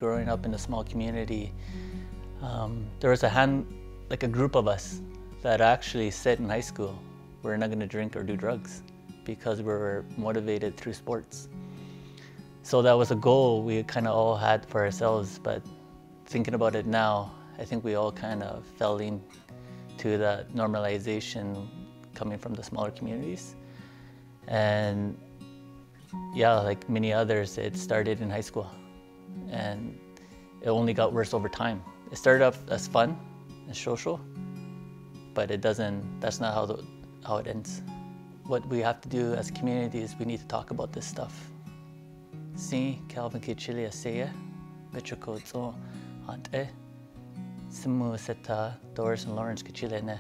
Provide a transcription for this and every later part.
Growing up in a small community, there was a group of us that actually said in high school, we're not going to drink or do drugs because we were motivated through sports. So that was a goal we kind of all had for ourselves, but thinking about it now, I think we all kind of fell into that normalization coming from the smaller communities. And yeah, like many others, it started in high school and it only got worse over time. It started off as fun and social, but that's not how it ends. What we have to do as a community is we need to talk about this stuff. Si Kelvin Kichilia Seya, Bichoko Ante, Simu Seta, Doris and Lawrence Kichilene,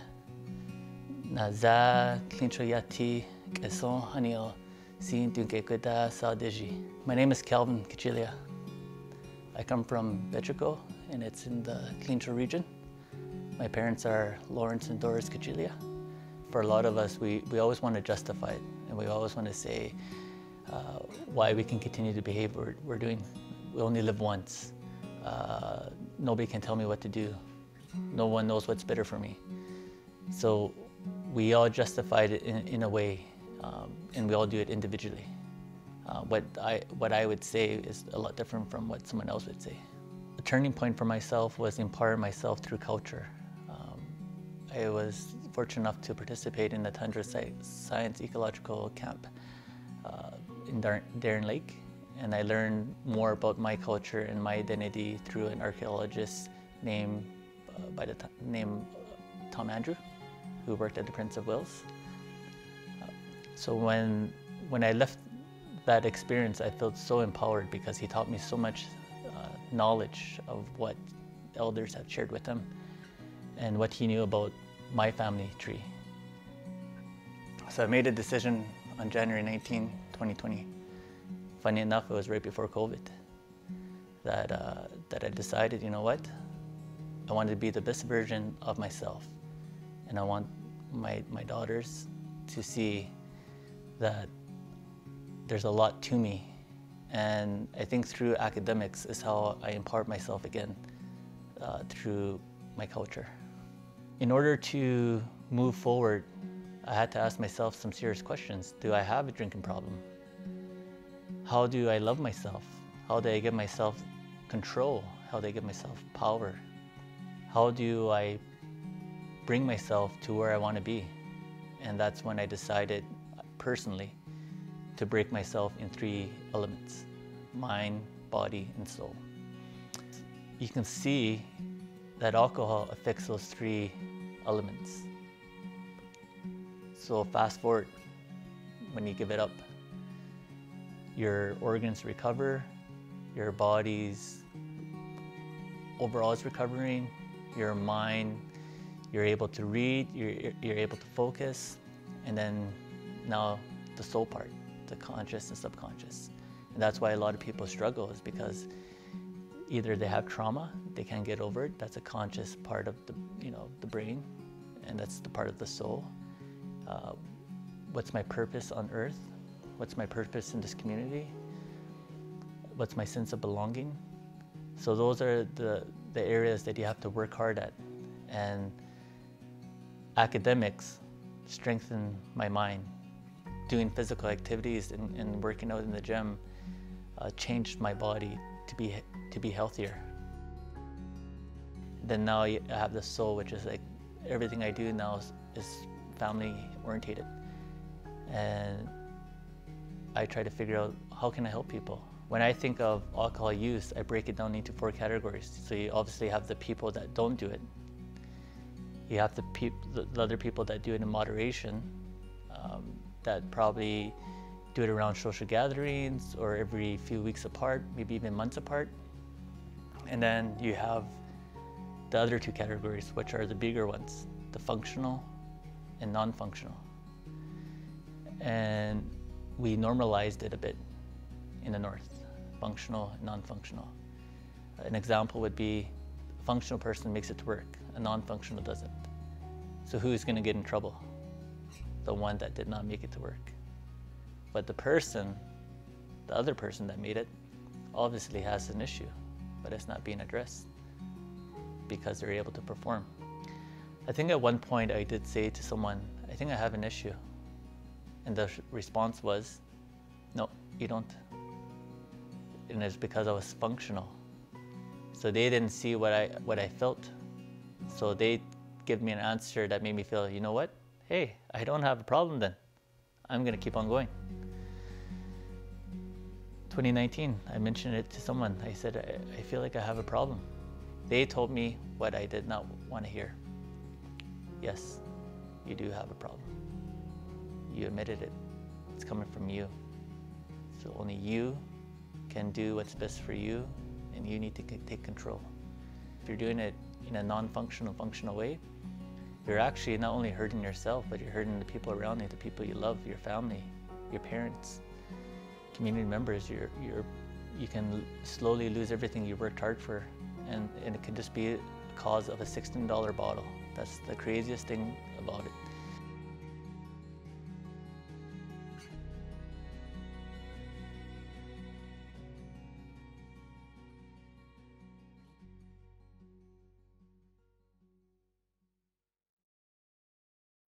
Naza, Clincho Yati, Keson, Hanio, Si Dunkekuda Sadeji. My name is Kelvin Kichilia. I come from Bichoko, and it's in the Clincho region. My parents are Lawrence and Doris Kichilia. For a lot of us, we always want to justify it, and we always want to say why we can continue to behave we're doing. We only live once. Nobody can tell me what to do. No one knows what's better for me. So we all justified it in a way, and we all do it individually. What I would say is a lot different from what someone else would say. The turning point for myself was empowering myself through culture. I was fortunate enough to participate in the Tundra Science Ecological Camp in Darren Lake, and I learned more about my culture and my identity through an archaeologist named Tom Andrew, who worked at the Prince of Wales. So when I left that experience, I felt so empowered because he taught me so much knowledge of what elders had shared with him and what he knew about my family tree. So I made a decision on January 19, 2020. Funny enough, it was right before COVID that I decided, you know what? I wanted to be the best version of myself. And I want my daughters to see that there's a lot to me. And I think through academics is how I empowered myself again through my culture. In order to move forward, I had to ask myself some serious questions. Do I have a drinking problem? How do I love myself? How do I give myself control? How do I give myself power? How do I bring myself to where I want to be? And that's when I decided personally to break myself in 3 elements: mind, body, and soul. You can see that alcohol affects those 3 elements. So fast forward, when you give it up, your organs recover, your body's overall is recovering, your mind, you're able to read, you're able to focus, and then now the soul part, the conscious and subconscious. And that's why a lot of people struggle, is because either they have trauma, they can't get over it. That's a conscious part of the brain, and that's the part of the soul. What's my purpose on earth? What's my purpose in this community? What's my sense of belonging? So those are the areas that you have to work hard at. And academics strengthen my mind. Doing physical activities and working out in the gym changed my body to be healthier. Then now I have the soul, which is like everything I do now is family orientated. And I try to figure out, how can I help people? When I think of alcohol use, I break it down into 4 categories. So you obviously have the people that don't do it. You have the other people that do it in moderation, that probably do it around social gatherings or every few weeks apart, maybe even months apart. And then you have the other 2 categories, which are the bigger ones, the functional and non-functional. And we normalized it a bit in the North, functional and non-functional. An example would be a functional person makes it to work, a non-functional doesn't. So who's going to get in trouble? The one that did not make it to work. But the other person that made it, obviously has an issue. but it's not being addressed because they're able to perform. I think at one point I did say to someone, I think I have an issue. And the response was, no, you don't. And it's because I was functional. So they didn't see what I felt. So they give me an answer that made me feel, you know what? Hey, I don't have a problem then. I'm gonna keep on going. 2019, I mentioned it to someone. I said, I feel like I have a problem. They told me what I did not want to hear. Yes, you do have a problem. You admitted it. It's coming from you. So only you can do what's best for you, and you need to take control. If you're doing it in a non-functional, functional way, you're actually not only hurting yourself, but you're hurting the people around you, the people you love, your family, your parents, community members. You can slowly lose everything you worked hard for, and it could just be a cause of a $16 bottle. That's the craziest thing about it.